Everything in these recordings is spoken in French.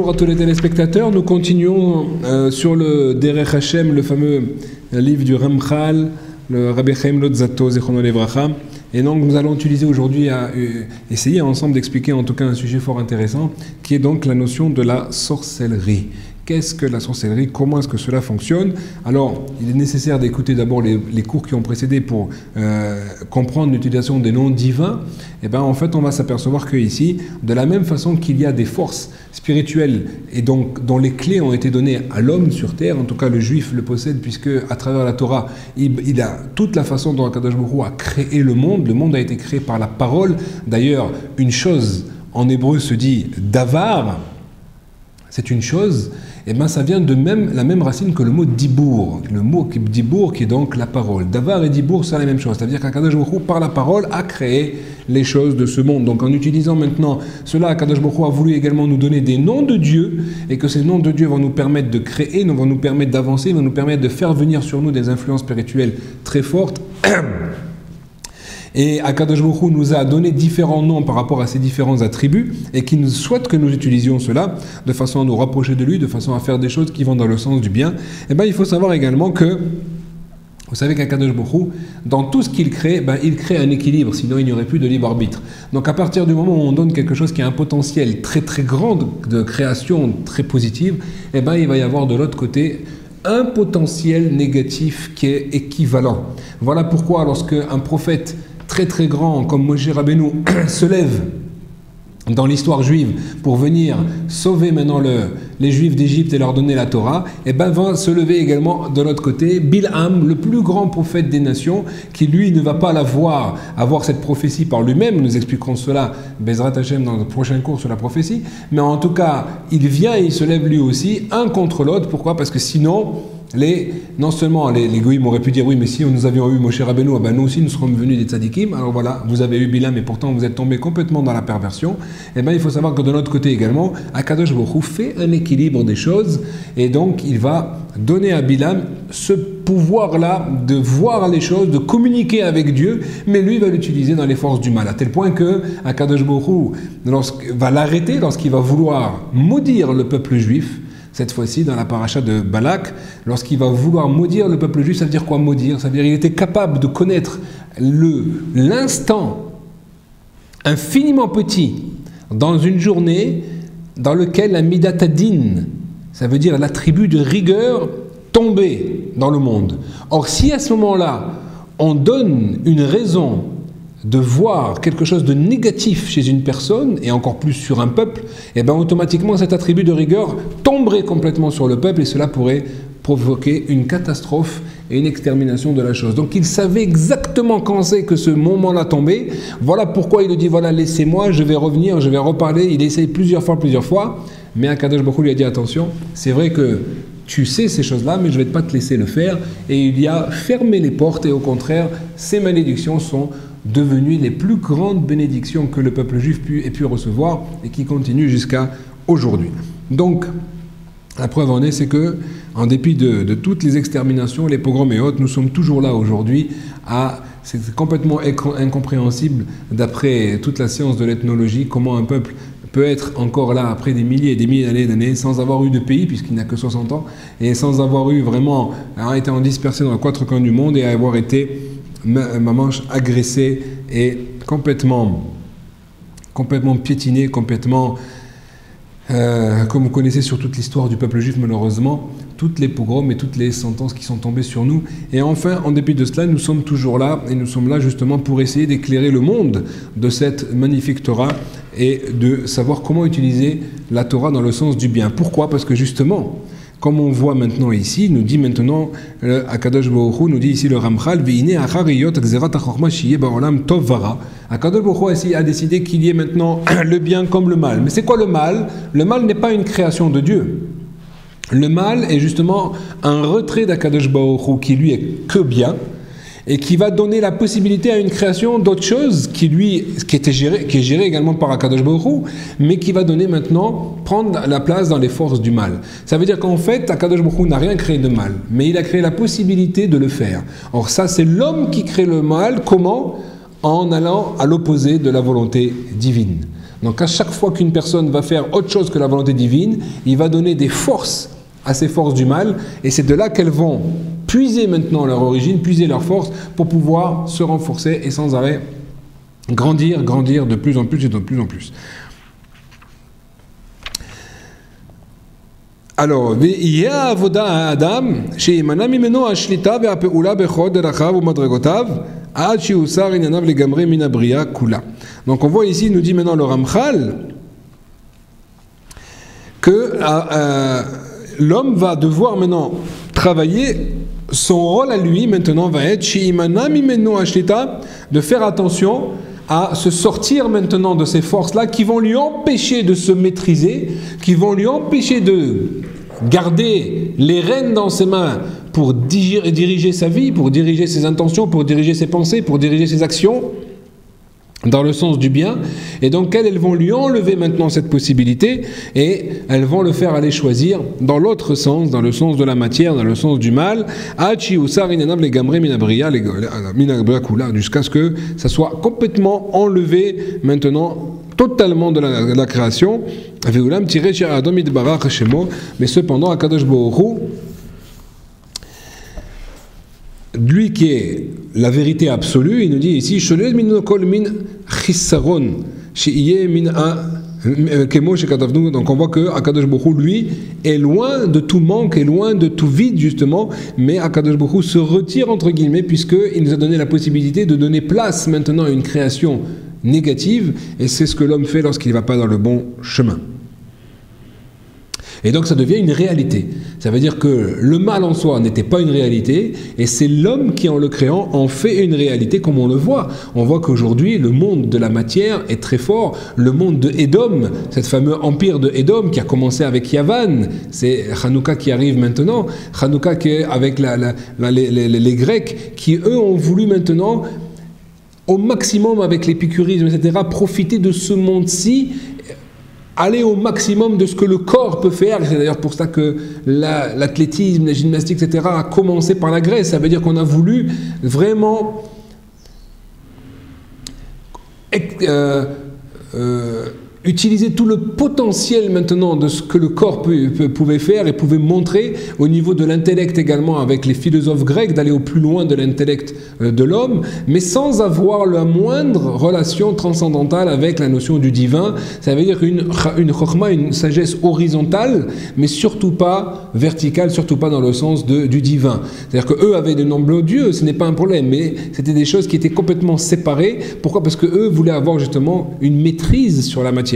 Bonjour à tous les téléspectateurs, nous continuons sur le Derech Hashem, le fameux livre du Ramchal, le Rabbi Chaim Lotzato, Zichrono Livracha. Et donc nous allons utiliser aujourd'hui à essayer ensemble d'expliquer en tout cas un sujet fort intéressant, qui est donc la notion de la sorcellerie. Qu'est-ce que la sorcellerie? Comment est-ce que cela fonctionne? Alors, il est nécessaire d'écouter d'abord les cours qui ont précédé pour comprendre l'utilisation des noms divins. Et bien, en fait, on va s'apercevoir qu'ici, de la même façon qu'il y a des forces spirituelles et donc dont les clés ont été données à l'homme sur terre, en tout cas le juif le possède puisque à travers la Torah, il a toute la façon dont Akadosh Baruch Hu a créé le monde a été créé par la parole. D'ailleurs, une chose en hébreu se dit davar, c'est une chose, et bien ça vient de la même racine que le mot dibour. Le mot dibour qui est donc la parole. Davar et dibour, c'est la même chose. C'est-à-dire qu'Akadosh Baruch Hu, par la parole, a créé les choses de ce monde. Donc en utilisant maintenant cela, Akadosh Baruch Hu a voulu également nous donner des noms de Dieu, et que ces noms de Dieu vont nous permettre de créer, vont nous permettre d'avancer, vont nous permettre de faire venir sur nous des influences spirituelles très fortes. Et Akadosh Baruch Hu nous a donné différents noms par rapport à ces différents attributs et qui nous souhaite que nous utilisions cela de façon à nous rapprocher de lui, de façon à faire des choses qui vont dans le sens du bien. Et bien il faut savoir également que, vous savez qu'Akadosh Baruch Hu, dans tout ce qu'il crée, il crée un équilibre, sinon il n'y aurait plus de libre arbitre. Donc à partir du moment où on donne quelque chose qui a un potentiel très très grand de création très positive, et il va y avoir de l'autre côté un potentiel négatif qui est équivalent. Voilà pourquoi lorsque un prophète très très grand comme Moshe Rabbeinu se lève dans l'histoire juive pour venir sauver maintenant les Juifs d'Égypte et leur donner la Torah, et va se lever également de l'autre côté Bilham, le plus grand prophète des nations, qui lui ne va pas avoir cette prophétie par lui-même. Nous expliquerons cela Bezrat Hashem dans le prochain cours sur la prophétie, mais en tout cas il vient et il se lève lui aussi un contre l'autre. Pourquoi? Parce que sinon non seulement les goïms auraient pu dire oui, mais si nous avions eu Moshe Rabbeinu, nous aussi nous serons venus des tzadikim. Alors voilà, vous avez eu Bilam et pourtant vous êtes tombé complètement dans la perversion. Et il faut savoir que de l'autre côté également, Akadosh Baruch Hu fait un équilibre des choses, et donc il va donner à Bilam ce pouvoir-là de voir les choses, de communiquer avec Dieu, mais lui va l'utiliser dans les forces du mal, à tel point que Akadosh Baruch Hu va l'arrêter lorsqu'il va vouloir maudire le peuple juif. Cette fois-ci, dans la paracha de Balak, lorsqu'il va vouloir maudire le peuple juif, ça veut dire quoi maudire? Ça veut dire qu'il était capable de connaître l'instant infiniment petit dans une journée dans lequel la Midat Hadin, ça veut dire l'attribut de rigueur, tombait dans le monde. Or, si à ce moment-là, on donne une raison de voir quelque chose de négatif chez une personne, et encore plus sur un peuple, et automatiquement cet attribut de rigueur tomberait complètement sur le peuple, et cela pourrait provoquer une catastrophe et une extermination de la chose. Donc il savait exactement quand c'est que ce moment-là tombait. Voilà pourquoi il lui dit, voilà, laissez-moi, je vais revenir, je vais reparler. Il essaye plusieurs fois, mais Akadosh Baruch Hu lui a dit, attention, c'est vrai que tu sais ces choses-là, mais je ne vais pas te laisser le faire. Et il y a fermé les portes, et au contraire, ces malédictions sont devenues les plus grandes bénédictions que le peuple juif ait pu recevoir, et qui continuent jusqu'à aujourd'hui. Donc, la preuve en est, c'est que, en dépit de toutes les exterminations, les pogroms et autres, nous sommes toujours là aujourd'hui. C'est complètement incompréhensible, d'après toute la science de l'ethnologie, comment un peuple peut être encore là après des milliers et des milliers d'années sans avoir eu de pays, puisqu'il n'a que 60 ans, et sans avoir eu vraiment, été dispersé dans les 4 coins du monde, et avoir été ma manche agressée et complètement piétinée, complètement, comme vous connaissez sur toute l'histoire du peuple juif malheureusement, toutes les pogroms et toutes les sentences qui sont tombées sur nous. Et enfin, en dépit de cela, nous sommes toujours là, et nous sommes là justement pour essayer d'éclairer le monde de cette magnifique Torah, et de savoir comment utiliser la Torah dans le sens du bien. Pourquoi? Parce que justement, comme on voit maintenant ici, nous dit maintenant, Akadosh Baruch Hu nous dit ici le Ramchal, Ve'ine achariyot gzerat hachorma shiye ba'olam tov vara. Akadosh Baruch Hu a décidé qu'il y ait maintenant le bien comme le mal. Mais c'est quoi le mal? Le mal n'est pas une création de Dieu. Le mal est justement un retrait d'Akadosh Baruch Hu qui lui est que bien, et qui va donner la possibilité à une création d'autre chose qui est gérée également par Akadosh Baruch Hu, mais qui va donner maintenant, prendre la place dans les forces du mal. Ça veut dire qu'en fait, Akadosh Baruch Hu n'a rien créé de mal, mais il a créé la possibilité de le faire. Or ça, c'est l'homme qui crée le mal. Comment? En allant à l'opposé de la volonté divine. Donc à chaque fois qu'une personne va faire autre chose que la volonté divine, il va donner des forces à ces forces du mal, et c'est de là qu'elles vont puiser maintenant leur origine, puiser leur force pour pouvoir se renforcer et sans arrêt grandir de plus en plus et de plus en plus. Alors, donc on voit ici, il nous dit maintenant le Ramchal que l'homme va devoir maintenant travailler, son rôle à lui maintenant va être de faire attention à se sortir maintenant de ces forces-là qui vont lui empêcher de se maîtriser, qui vont lui empêcher de garder les rênes dans ses mains pour diriger sa vie, pour diriger ses intentions, pour diriger ses pensées, pour diriger ses actions dans le sens du bien. Et donc elles vont lui enlever maintenant cette possibilité et elles vont le faire aller choisir dans l'autre sens, dans le sens de la matière, dans le sens du mal, jusqu'à ce que ça soit complètement enlevé maintenant totalement de la création. Mais cependant Akadosh Baruch Hu, lui qui est la vérité absolue, il nous dit ici donc on voit que Akadosh Baruch Hu, lui, est loin de tout manque, est loin de tout vide justement, mais Akadosh Baruch Hu se retire entre guillemets puisqu'il nous a donné la possibilité de donner place maintenant à une création négative, et c'est ce que l'homme fait lorsqu'il ne va pas dans le bon chemin. Et donc ça devient une réalité. Ça veut dire que le mal en soi n'était pas une réalité, et c'est l'homme qui, en le créant, en fait une réalité comme on le voit. On voit qu'aujourd'hui, le monde de la matière est très fort. Le monde de Édom, cet fameux empire de Édom qui a commencé avec Yavan, c'est Hanouka qui arrive maintenant. Hanouka qui est avec les Grecs qui, eux, ont voulu maintenant, au maximum avec l'épicurisme, etc., profiter de ce monde-ci, aller au maximum de ce que le corps peut faire. C'est d'ailleurs pour ça que l'athlétisme, la gymnastique, etc. a commencé par la Grèce. Ça veut dire qu'on a voulu vraiment utiliser tout le potentiel maintenant de ce que le corps pouvait faire et pouvait montrer au niveau de l'intellect également, avec les philosophes grecs, d'aller au plus loin de l'intellect de l'homme, mais sans avoir la moindre relation transcendantale avec la notion du divin. Ça veut dire une chokhma, une sagesse horizontale, mais surtout pas verticale, surtout pas dans le sens du divin. C'est-à-dire qu'eux avaient de nombreux dieux, ce n'est pas un problème, mais c'était des choses qui étaient complètement séparées. Pourquoi ? Parce qu'eux voulaient avoir justement une maîtrise sur la matière.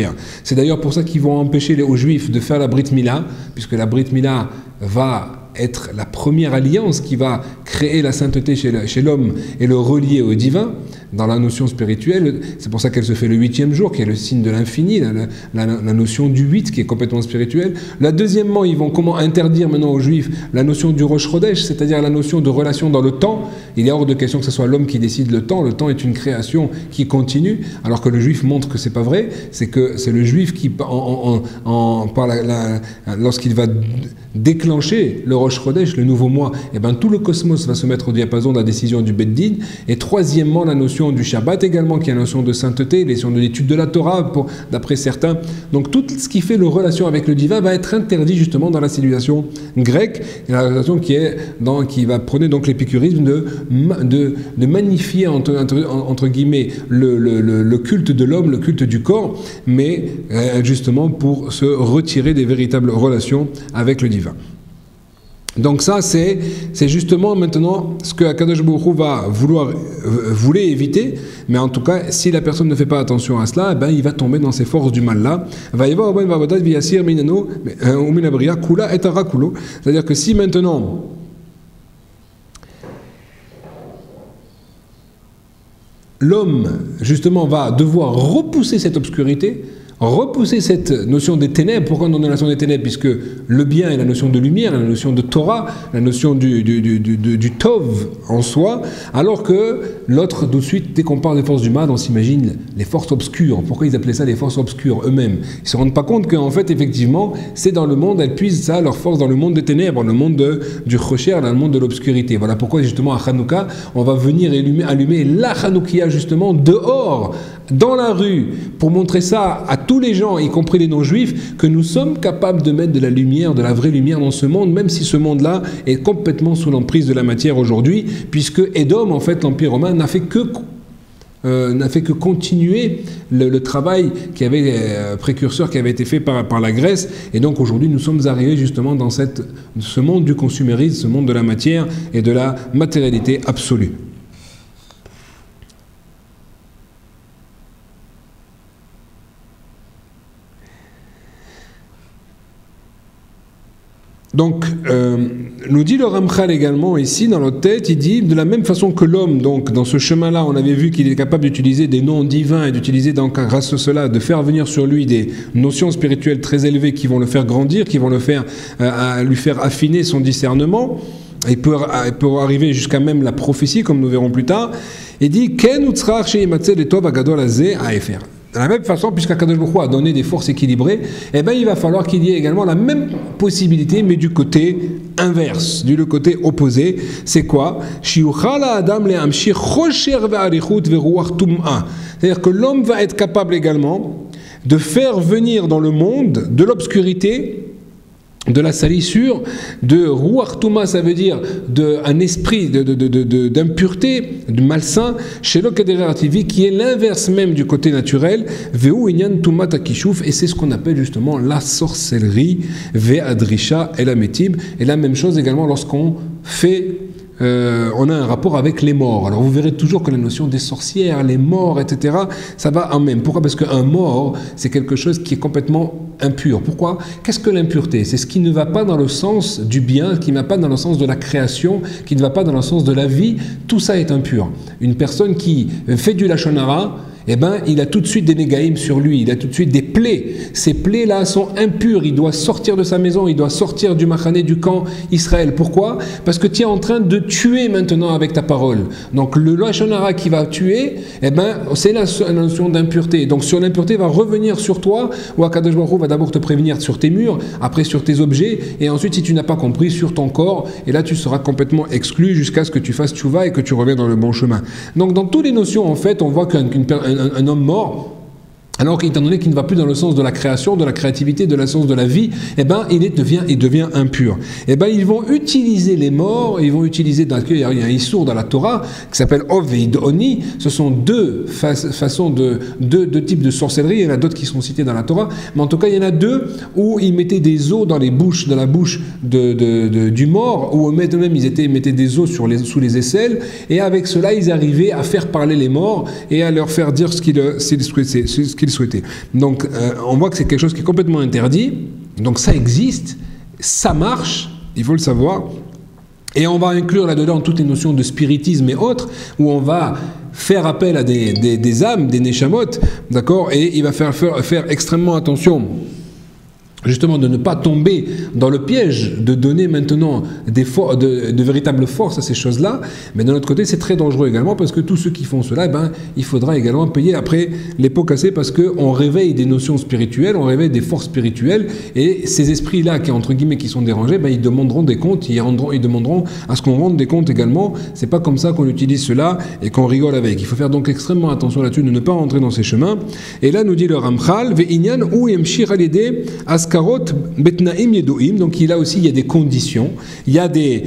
C'est d'ailleurs pour ça qu'ils vont empêcher aux Juifs de faire la Brit Mila, puisque la Brit Mila va être la première alliance qui va créer la sainteté chez l'homme et le relier au divin dans la notion spirituelle. C'est pour ça qu'elle se fait le 8e jour, qui est le signe de l'infini, la notion du 8 qui est complètement spirituelle. Là, deuxièmement, ils vont comment interdire maintenant aux Juifs la notion du Rosh Chodesh, c'est-à-dire la notion de relation dans le temps. Il est hors de question que ce soit l'homme qui décide le temps. Le temps est une création qui continue, alors que le Juif montre que c'est pas vrai. C'est que c'est le Juif qui, lorsqu'il va déclencher le Rosh Chodesh, le nouveau mois, et ben tout le cosmos va se mettre au diapason de la décision du Beddin. Et troisièmement, la notion du Shabbat également, qui est la notion de sainteté, les notions de l'étude de la Torah, d'après certains. Donc tout ce qui fait le relation avec le divin va être interdit justement dans la civilisation grecque, la civilisation qui va prôner donc l'épicurisme de magnifier entre guillemets le culte de l'homme, le culte du corps, mais justement pour se retirer des véritables relations avec le divin. Donc ça, c'est justement maintenant ce que Akadosh Baruch Hu voulait éviter, mais en tout cas, si la personne ne fait pas attention à cela, ben, il va tomber dans ces forces du mal-là. C'est-à-dire que si maintenant l'homme, justement, va devoir repousser cette obscurité, repousser cette notion des ténèbres. Pourquoi on donne la notion des ténèbres? Puisque le bien est la notion de lumière, la notion de Torah, la notion du Tov en soi, alors que l'autre, tout de suite, dès qu'on parle des forces du mal, on s'imagine les forces obscures. Pourquoi ils appelaient ça les forces obscures eux-mêmes? Ils ne se rendent pas compte qu'en fait, effectivement, c'est dans le monde, elles puisent ça, leur force dans le monde des ténèbres, le monde du Chocher, dans le monde de l'obscurité. Voilà pourquoi, justement, à Hanouka, on va venir allumer la Hanoukia, justement, dehors, dans la rue, pour montrer ça à tous les gens, y compris les non-juifs, que nous sommes capables de mettre de la lumière, de la vraie lumière dans ce monde, même si ce monde-là est complètement sous l'emprise de la matière aujourd'hui, puisque Édom, en fait, l'Empire romain, n'a fait que continuer le travail précurseur qui avait été fait par la Grèce, et donc aujourd'hui nous sommes arrivés justement dans ce monde du consumérisme, ce monde de la matière et de la matérialité absolue. Donc, nous dit le Ramchal également ici, dans notre tête, il dit, de la même façon que l'homme, donc dans ce chemin-là, on avait vu qu'il est capable d'utiliser des noms divins et d'utiliser, donc, grâce à cela, de faire venir sur lui des notions spirituelles très élevées qui vont le faire grandir, qui vont lui faire affiner son discernement. Il peut arriver jusqu'à même la prophétie, comme nous verrons plus tard. Il dit, Ken utzrach sheyimatzeh letov hagadol hazeh haefer. De la même façon, puisqu'Akadosh Baruch Hu a donné des forces équilibrées, eh bien, il va falloir qu'il y ait également la même possibilité, mais du côté inverse, du côté opposé. C'est quoi? C'est-à-dire que l'homme va être capable également de faire venir dans le monde de l'obscurité, de la salissure, de Ruach Touma, ça veut dire un esprit d'impureté, de malsain, chez le Kederativi, qui est l'inverse même du côté naturel, Veu Inyan Touma Takishouf, et c'est ce qu'on appelle justement la sorcellerie, Ve Adrisha et la Métib, et la même chose également lorsqu'on fait. On a un rapport avec les morts. Alors vous verrez toujours que la notion des sorcières, les morts, etc., ça va en même. Pourquoi? Parce qu'un mort, c'est quelque chose qui est complètement impur. Pourquoi? Qu'est-ce que l'impureté? C'est ce qui ne va pas dans le sens du bien, qui ne va pas dans le sens de la création, qui ne va pas dans le sens de la vie. Tout ça est impur. Une personne qui fait du Lachon Hara, eh ben, il a tout de suite des négaïm sur lui, il a tout de suite des plaies. Ces plaies-là sont impures, il doit sortir de sa maison, il doit sortir du machané, du camp Israël. Pourquoi? Parce que tu es en train de tuer maintenant avec ta parole. Donc le Lachon Hara qui va tuer, eh ben, c'est la notion d'impureté. Donc sur l'impureté va revenir sur toi, ou Akadosh Baruch Hu va d'abord te prévenir sur tes murs, après sur tes objets, et ensuite si tu n'as pas compris, sur ton corps, et là tu seras complètement exclu jusqu'à ce que tu fasses tchouva et que tu reviennes dans le bon chemin. Donc dans toutes les notions, en fait, on voit un homme mort, alors qu'étant donné qu'il ne va plus dans le sens de la création, de la créativité, de la sens de la vie, eh ben, il devient impur. Eh ben, ils vont utiliser les morts, ils vont utiliser, il y a un issour dans la Torah qui s'appelle Ov et Idoni. Ce sont deux façons deux types de sorcellerie. Il y en a d'autres qui sont cités dans la Torah, mais en tout cas, il y en a deux où ils mettaient des os dans la bouche du mort, ou même ils mettaient des os sous les aisselles, et avec cela, ils arrivaient à faire parler les morts et à leur faire dire ce qu'ils souhaitaient. Donc on voit que c'est quelque chose qui est complètement interdit. Donc ça existe, ça marche, il faut le savoir. Et on va inclure là-dedans toutes les notions de spiritisme et autres, où on va faire appel à des âmes, des neshamot, d'accord, et il va faire extrêmement attention justement de ne pas tomber dans le piège de donner maintenant de véritables forces à ces choses-là. Mais d'un autre côté, c'est très dangereux également, parce que tous ceux qui font cela, ben, il faudra également payer après les pots cassés, parce qu'on réveille des notions spirituelles, on réveille des forces spirituelles, et ces esprits-là, qui sont dérangés, ben, ils demanderont des comptes, ils demanderont à ce qu'on rende des comptes également. C'est pas comme ça qu'on utilise cela et qu'on rigole avec. Il faut faire donc extrêmement attention là-dessus, de ne pas rentrer dans ces chemins. Et là, nous dit le Ramchal, Ve'inyan ou yemshir alideh betnaim yedoim. Donc il y a des conditions, il y a des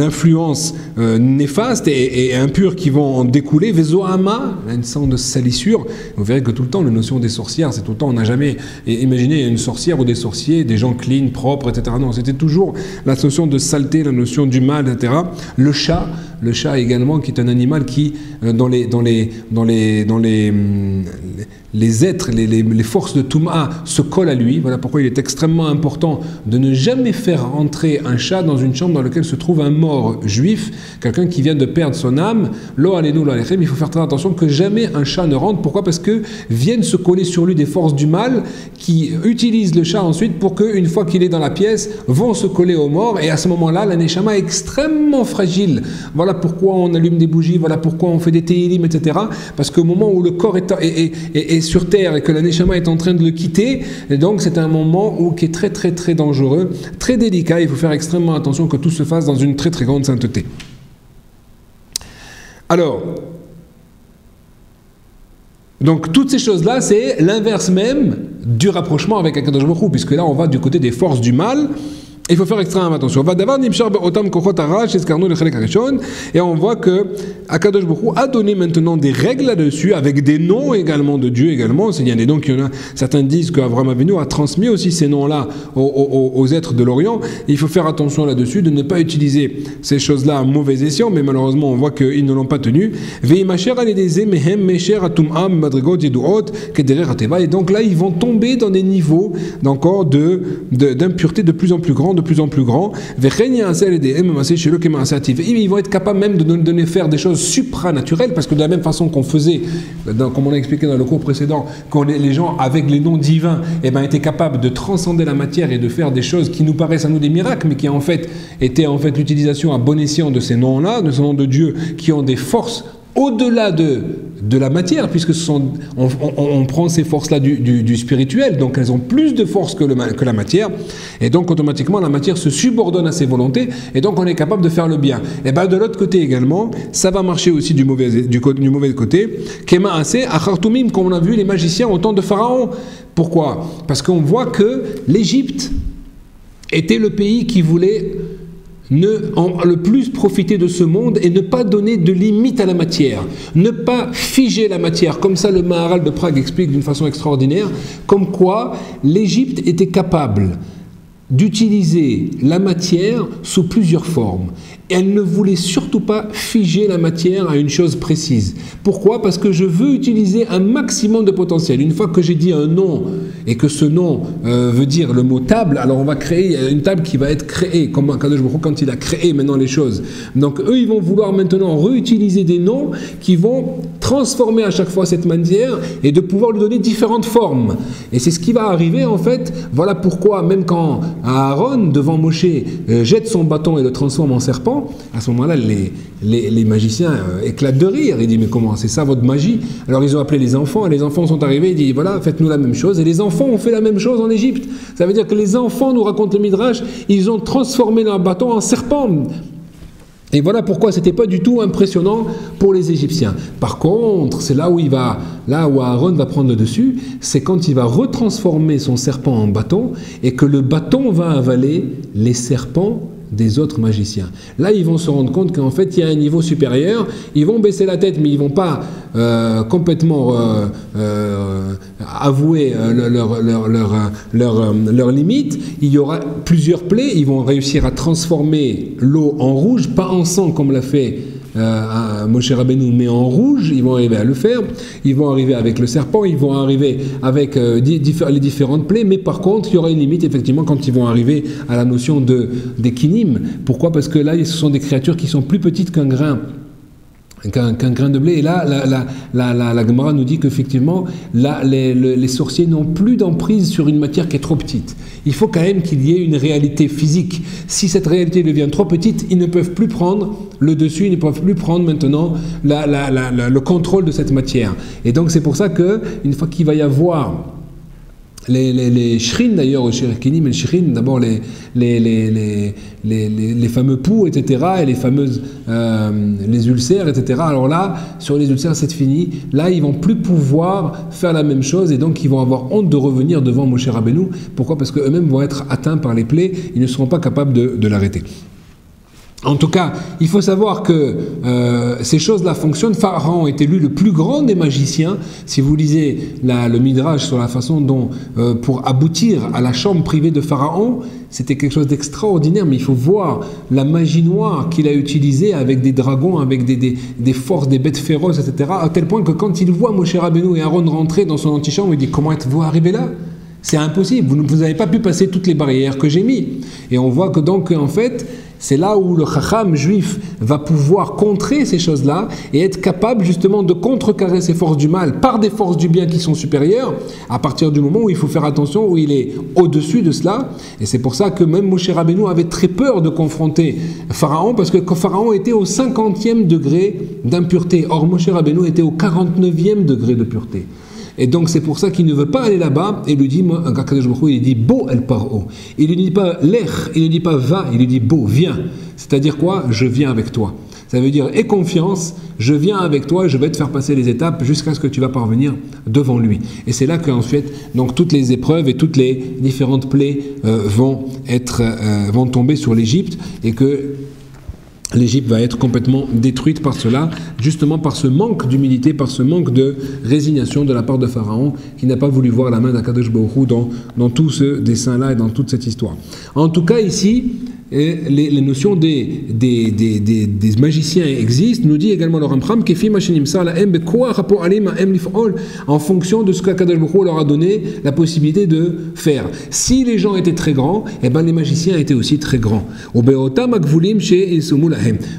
influences néfastes et impures qui vont en découler. Vezoama, une sorte de salissure. Vous verrez que tout le temps, la notion des sorcières, c'est tout le temps, on n'a jamais imaginé une sorcière ou des sorciers, des gens clean, propres, etc. Non, c'était toujours la notion de saleté, la notion du mal, etc. Le chat également, qui est un animal qui, dans les les êtres, les forces de Touma se collent à lui. Voilà pourquoi il est extrêmement important de ne jamais faire entrer un chat dans une chambre dans laquelle se trouve un mort juif, quelqu'un qui vient de perdre son âme. Lo alenu lo alechem, il faut faire très attention que jamais un chat ne rentre. Pourquoi? Parce que viennent se coller sur lui des forces du mal qui utilisent le chat ensuite pour qu'une fois qu'il est dans la pièce, vont se coller au mort. Et à ce moment-là, la neshama est extrêmement fragile. Voilà pourquoi on allume des bougies, voilà pourquoi on fait des télim, etc. Parce qu'au moment où le corps est sur terre et que la neshama est en train de le quitter, et donc c'est un moment qui est très très très dangereux, très délicat. Il faut faire extrêmement attention que tout se fasse dans une très très grande sainteté. Alors, donc toutes ces choses-là, c'est l'inverse même du rapprochement avec Akadosh Baruch Hu, puisque là on va du côté des forces du mal. Il faut faire extrêmement attention. Et on voit que Akadosh Baruch Hu a donné maintenant des règles là-dessus, avec des noms également de Dieu également. Il y en a donc, certains disent qu'Avraham Avinu a transmis aussi ces noms-là aux êtres de l'Orient. Il faut faire attention là-dessus, de ne pas utiliser ces choses-là à mauvais escient, mais malheureusement on voit qu'ils ne l'ont pas tenu. Et donc là, ils vont tomber dans des niveaux d'encore d'impureté de plus en plus grands, de plus en plus grand. Ils vont être capables même de faire des choses supranaturelles, parce que de la même façon qu'on faisait, comme on a expliqué dans le cours précédent, quand les gens avec les noms divins étaient capables de transcender la matière et de faire des choses qui nous paraissent à nous des miracles, mais qui en fait étaient l'utilisation à bon escient de ces noms-là, de ces noms de Dieu, qui ont des forces au-delà de la matière, puisque on prend ces forces-là du spirituel, donc elles ont plus de force que la matière, et donc automatiquement la matière se subordonne à ses volontés, et donc on est capable de faire le bien. Et bien de l'autre côté également, ça va marcher aussi du mauvais côté. Kema assez, achartumim, comme on a vu les magiciens au temps de Pharaon. Pourquoi? Parce qu'on voit que l'Égypte était le pays qui voulait le plus profiter de ce monde et ne pas donner de limite à la matière, ne pas figer la matière, comme ça le Maharal de Prague explique d'une façon extraordinaire, comme quoi l'Égypte était capable d'utiliser la matière sous plusieurs formes. Elle ne voulait surtout pas figer la matière à une chose précise. Pourquoi? Parce que je veux utiliser un maximum de potentiel. Une fois que j'ai dit un nom et que ce nom veut dire le mot table, alors on va créer une table qui va être créée, comme Akadosh Baruch Hu quand il a créé maintenant les choses. Donc eux, ils vont vouloir maintenant réutiliser des noms qui vont transformer à chaque fois cette matière et de pouvoir lui donner différentes formes. Et c'est ce qui va arriver en fait. Voilà pourquoi même quand Aaron, devant Moshe, jette son bâton et le transforme en serpent, à ce moment-là, les magiciens éclatent de rire. Ils disent, mais comment, c'est ça votre magie? Alors ils ont appelé les enfants, et les enfants sont arrivés, ils disent, voilà, faites-nous la même chose. Et les enfants ont fait la même chose en Égypte. Ça veut dire que les enfants, nous racontent le Midrash, ils ont transformé leur bâton en serpent. Et voilà pourquoi c'était pas du tout impressionnant pour les Égyptiens. Par contre, c'est là où Aaron va prendre le dessus, c'est quand il va retransformer son serpent en bâton, et que le bâton va avaler les serpents des autres magiciens. Là, ils vont se rendre compte qu'en fait, il y a un niveau supérieur. Ils vont baisser la tête, mais ils ne vont pas complètement avouer leurs limites. Il y aura plusieurs plaies. Ils vont réussir à transformer l'eau en rouge, pas en sang comme l'a fait Moshe Rabbeinu, mais en rouge. Ils vont arriver à le faire. Ils vont arriver avec le serpent. Ils vont arriver avec les différentes plaies. Mais par contre, il y aura une limite effectivement quand ils vont arriver à la notion des kinim. Pourquoi? Parce que là, ce sont des créatures qui sont plus petites qu'un grain de blé. Et là, la Gemara nous dit qu'effectivement, les sorciers n'ont plus d'emprise sur une matière qui est trop petite. Il faut quand même qu'il y ait une réalité physique. Si cette réalité devient trop petite, ils ne peuvent plus prendre le dessus, ils ne peuvent plus prendre maintenant le contrôle de cette matière. Et donc c'est pour ça qu'une fois qu'il va y avoir les shrines d'ailleurs, au Shirikinim et le shrine, d'abord les fameux poux, etc., et les fameuses les ulcères, etc. Alors là, sur les ulcères, c'est fini. Là, ils vont plus pouvoir faire la même chose, et donc ils vont avoir honte de revenir devant Moshe Rabbeinu. Pourquoi? Parce qu'eux-mêmes vont être atteints par les plaies, ils ne seront pas capables de l'arrêter. En tout cas, il faut savoir que ces choses-là fonctionnent. Pharaon est élu le plus grand des magiciens. Si vous lisez le Midrash sur la façon dont, pour aboutir à la chambre privée de Pharaon, c'était quelque chose d'extraordinaire, mais il faut voir la magie noire qu'il a utilisée avec des dragons, avec des forces, des bêtes féroces, etc. À tel point que quand il voit Moshe Rabbeinu et Aaron rentrer dans son antichambre, il dit « Comment êtes-vous arrivés là ?» C'est impossible, vous n'avez pas pu passer toutes les barrières que j'ai mises. Et on voit que donc, en fait, c'est là où le chacham juif va pouvoir contrer ces choses-là et être capable justement de contrecarrer ces forces du mal par des forces du bien qui sont supérieures, à partir du moment où il faut faire attention, où il est au-dessus de cela. Et c'est pour ça que même Moshe Rabbeinu avait très peur de confronter Pharaon, parce que Pharaon était au 50e degré d'impureté. Or Moshe Rabbeinu était au 49e degré de pureté. Et donc c'est pour ça qu'il ne veut pas aller là-bas et lui dit, il dit Bo el paro. Il ne dit pas lech, il ne dit pas va, il lui dit Bo, viens. C'est-à-dire quoi? Je viens avec toi. Ça veut dire aie confiance, je viens avec toi et je vais te faire passer les étapes jusqu'à ce que tu vas parvenir devant lui. Et c'est là qu'ensuite, donc toutes les épreuves et toutes les différentes plaies vont tomber sur l'Égypte et que l'Égypte va être complètement détruite par cela, justement par ce manque d'humilité, par ce manque de résignation de la part de Pharaon, qui n'a pas voulu voir la main d'Akadosh Baruch Hu dans tout ce dessin-là et dans toute cette histoire. En tout cas, ici, les notions des magiciens existent, nous dit également le Rambam, en fonction de ce qu'Akadosh Baruch Hu leur a donné la possibilité de faire. Si les gens étaient très grands, eh ben les magiciens étaient aussi très grands.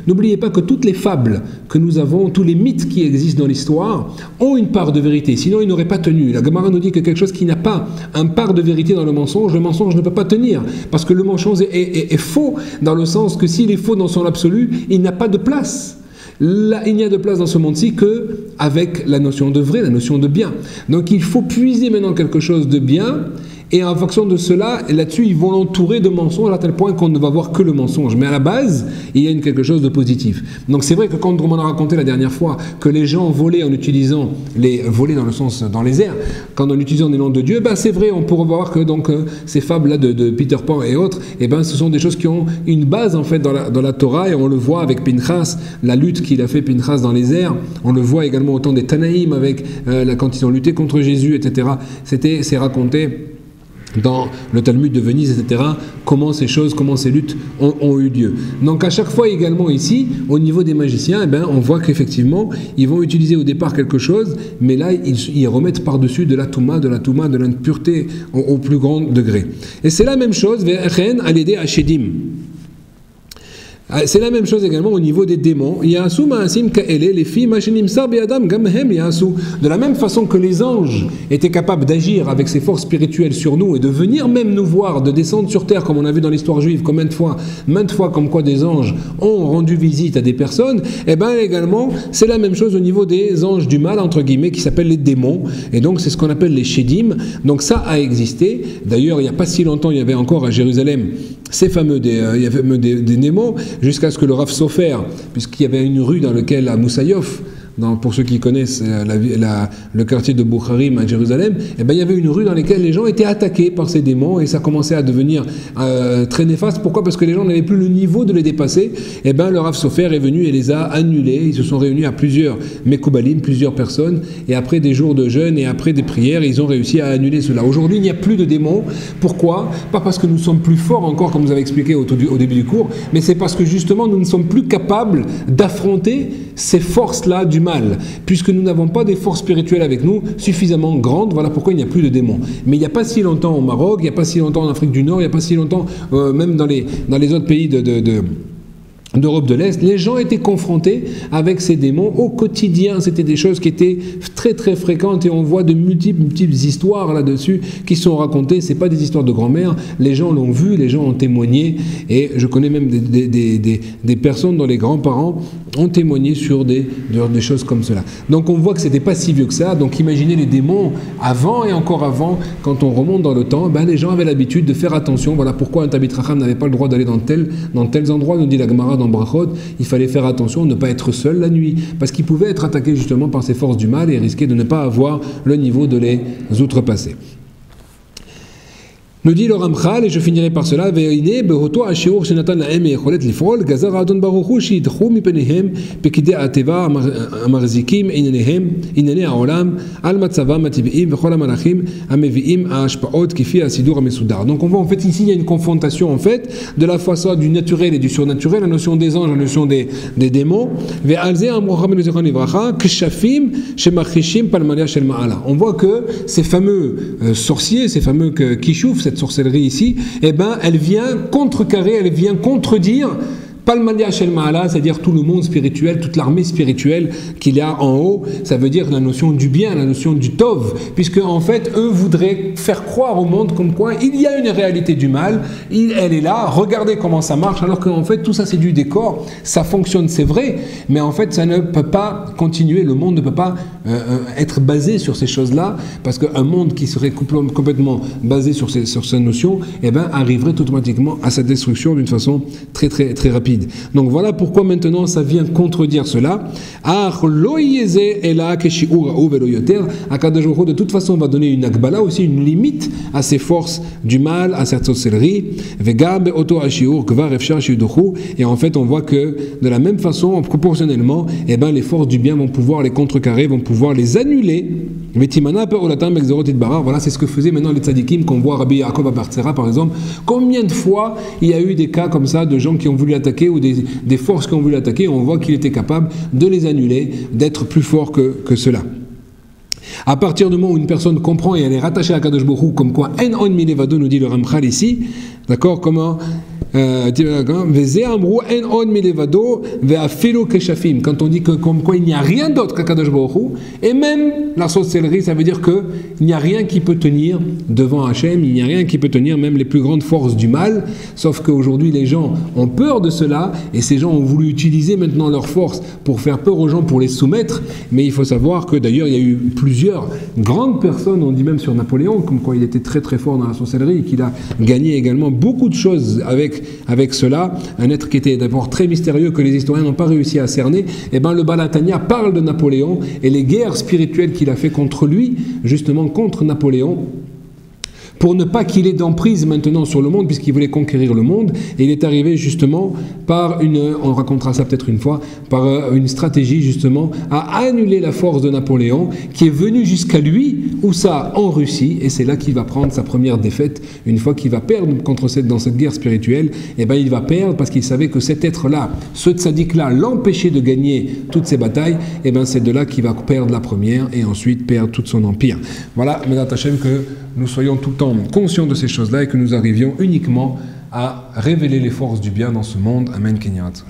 N'oubliez pas que toutes les fables que nous avons, tous les mythes qui existent dans l'histoire, ont une part de vérité, sinon ils n'auraient pas tenu. La Gemara nous dit que quelque chose qui n'a pas un part de vérité dans le mensonge ne peut pas tenir, parce que le mensonge est faux, dans le sens que s'il est faux dans son absolu, il n'a pas de place. Là, il n'y a de place dans ce monde-ci qu'avec la notion de vrai, la notion de bien. Donc il faut puiser maintenant quelque chose de bien, et en fonction de cela, là-dessus, ils vont l'entourer de mensonges à tel point qu'on ne va voir que le mensonge. Mais à la base, il y a quelque chose de positif. Donc c'est vrai que quand on m'en a raconté la dernière fois que les gens volaient en utilisant voler dans le sens dans les airs, quand en utilisant des noms de Dieu, ben c'est vrai, on pourra voir que donc ces fables-là de Peter Pan et autres, eh ben ce sont des choses qui ont une base en fait dans la Torah, et on le voit avec Pinchas, la lutte qu'il a fait Pinchas dans les airs. On le voit également au temps des Tanaïm avec quand ils ont lutté contre Jésus, etc. C'est raconté dans le Talmud de Venise, etc., comment ces luttes ont eu lieu. Donc à chaque fois également ici, au niveau des magiciens, eh ben, on voit qu'effectivement, ils vont utiliser au départ quelque chose, mais là, ils remettent par-dessus de la touma, de l'impureté au plus grand degré. Et c'est la même chose, c'est la même chose également au niveau des démons. De la même façon que les anges étaient capables d'agir avec ces forces spirituelles sur nous et de venir même nous voir, de descendre sur terre, comme on a vu dans l'histoire juive, maintes fois comme quoi des anges ont rendu visite à des personnes, et bien également c'est la même chose au niveau des anges du mal, entre guillemets, qui s'appellent les démons. Et donc c'est ce qu'on appelle les Shedim. Donc ça a existé. D'ailleurs, il n'y a pas si longtemps, il y avait encore à Jérusalem ces fameux des démons, jusqu'à ce que le Rav Sofer, puisqu'il y avait une rue dans laquelle, à Moussaïof, pour ceux qui connaissent le quartier de Boucharim à Jérusalem, eh ben, il y avait une rue dans laquelle les gens étaient attaqués par ces démons, et ça commençait à devenir très néfaste. Pourquoi? Parce que les gens n'avaient plus le niveau de les dépasser. Eh ben, le Rav Sofer est venu et les a annulés. Ils se sont réunis à plusieurs Mekoubalim, plusieurs personnes, et après des jours de jeûne et après des prières, ils ont réussi à annuler cela. Aujourd'hui, il n'y a plus de démons. Pourquoi? Pas parce que nous sommes plus forts encore, comme vous avez expliqué au début du cours, mais c'est parce que justement nous ne sommes plus capables d'affronter ces forces-là du mal, puisque nous n'avons pas des forces spirituelles avec nous suffisamment grandes. Voilà pourquoi il n'y a plus de démons. Mais il n'y a pas si longtemps au Maroc, il n'y a pas si longtemps en Afrique du Nord, il n'y a pas si longtemps même dans les autres pays d'Europe de l'Est, les gens étaient confrontés avec ces démons au quotidien. C'était des choses qui étaient très très fréquentes, et on voit de multiples histoires là-dessus qui sont racontées. C'est pas des histoires de grand-mère, les gens l'ont vu, les gens ont témoigné, et je connais même des personnes dont les grands-parents ont témoigné sur des choses comme cela. Donc on voit que c'était pas si vieux que ça. Donc imaginez les démons avant et encore avant, quand on remonte dans le temps, ben les gens avaient l'habitude de faire attention. Voilà pourquoi un Talmid Chacham n'avait pas le droit d'aller dans tels endroits, nous dit la Gemara dans Brachot. Il fallait faire attention, ne pas être seul la nuit, parce qu'il pouvait être attaqué justement par ces forces du mal et risquer de ne pas avoir le niveau de les outrepasser. Nous dit le Ramchal, et je finirai par cela, Ve'ine behoto ashiur shenatan lahem yecholet lifrol, gazar adon baruch hu shidchu mipenehem pekidei ateva amarzikim inene haolam al matzavam ativim vechol hamalachim ameviim ha'ashpaot kifi hasidur hamesudar. Donc on voit en fait ici il y a une confrontation en fait de la façon du naturel et du surnaturel, la notion des anges, la notion des démons. Ve'alze amru Rabbeinu zichron livracha kshafim shemachishim palmalia shel ma'ala. On voit que ces fameux sorciers, ces fameux kishouf, cette sorcellerie ici, eh ben, elle vient contrecarrer, elle vient contredire Palmalia Shel Ma'ala, c'est-à-dire tout le monde spirituel, toute l'armée spirituelle qu'il y a en haut, ça veut dire la notion du bien, la notion du tov, puisque en fait, eux voudraient faire croire au monde comme quoi il y a une réalité du mal, elle est là, regardez comment ça marche, alors qu'en fait tout ça c'est du décor, ça fonctionne, c'est vrai, mais en fait ça ne peut pas continuer, le monde ne peut pas être basé sur ces choses-là, parce qu'un monde qui serait complètement basé sur ces notions, eh ben, arriverait automatiquement à sa destruction d'une façon très très très rapide. Donc voilà pourquoi maintenant ça vient contredire cela. De toute façon on va donner une akbala, aussi une limite à ces forces du mal, à cette sorcellerie. Et en fait on voit que de la même façon, proportionnellement, eh ben, les forces du bien vont pouvoir les contrecarrer, vont pouvoir les annuler. Voilà, c'est ce que faisaient maintenant les tzadikim, qu'on voit Rabbi Yaakov Abartzera par exemple. Combien de fois il y a eu des cas comme ça de gens qui ont voulu attaquer ou des forces qui ont voulu attaquer, on voit qu'il était capable de les annuler, d'être plus fort que cela. À partir du moment où une personne comprend et elle est rattachée à Kadosh Baruch Hu, comme quoi En on milevado, nous dit le Ramchal ici, d'accord, comment quand on dit que comme quoi il n'y a rien d'autre qu'Akadosh Baruch Hu, et même la sorcellerie, ça veut dire qu'il n'y a rien qui peut tenir devant Hachem, il n'y a rien qui peut tenir même les plus grandes forces du mal, sauf qu'aujourd'hui les gens ont peur de cela, et ces gens ont voulu utiliser maintenant leur force pour faire peur aux gens, pour les soumettre, mais il faut savoir que d'ailleurs il y a eu plusieurs grandes personnes, on dit même sur Napoléon, comme quoi il était très très fort dans la sorcellerie, et qu'il a gagné également beaucoup de choses avec cela, un être qui était d'abord très mystérieux, que les historiens n'ont pas réussi à cerner. Et ben le Balatania parle de Napoléon et les guerres spirituelles qu'il a fait contre lui, justement contre Napoléon, pour ne pas qu'il ait d'emprise maintenant sur le monde, puisqu'il voulait conquérir le monde, et il est arrivé justement par on racontera ça peut-être une fois, par une stratégie justement à annuler la force de Napoléon, qui est venue jusqu'à lui, où ça, en Russie, et c'est là qu'il va prendre sa première défaite, une fois qu'il va perdre dans cette guerre spirituelle, et ben il va perdre parce qu'il savait que cet être-là, ce tzaddik-là, l'empêchait de gagner toutes ses batailles, et ben c'est de là qu'il va perdre la première, et ensuite perdre tout son empire. Voilà, Medat Hashem, que nous soyons tout le temps conscients de ces choses-là et que nous arrivions uniquement à révéler les forces du bien dans ce monde. Amen. Kenyarat.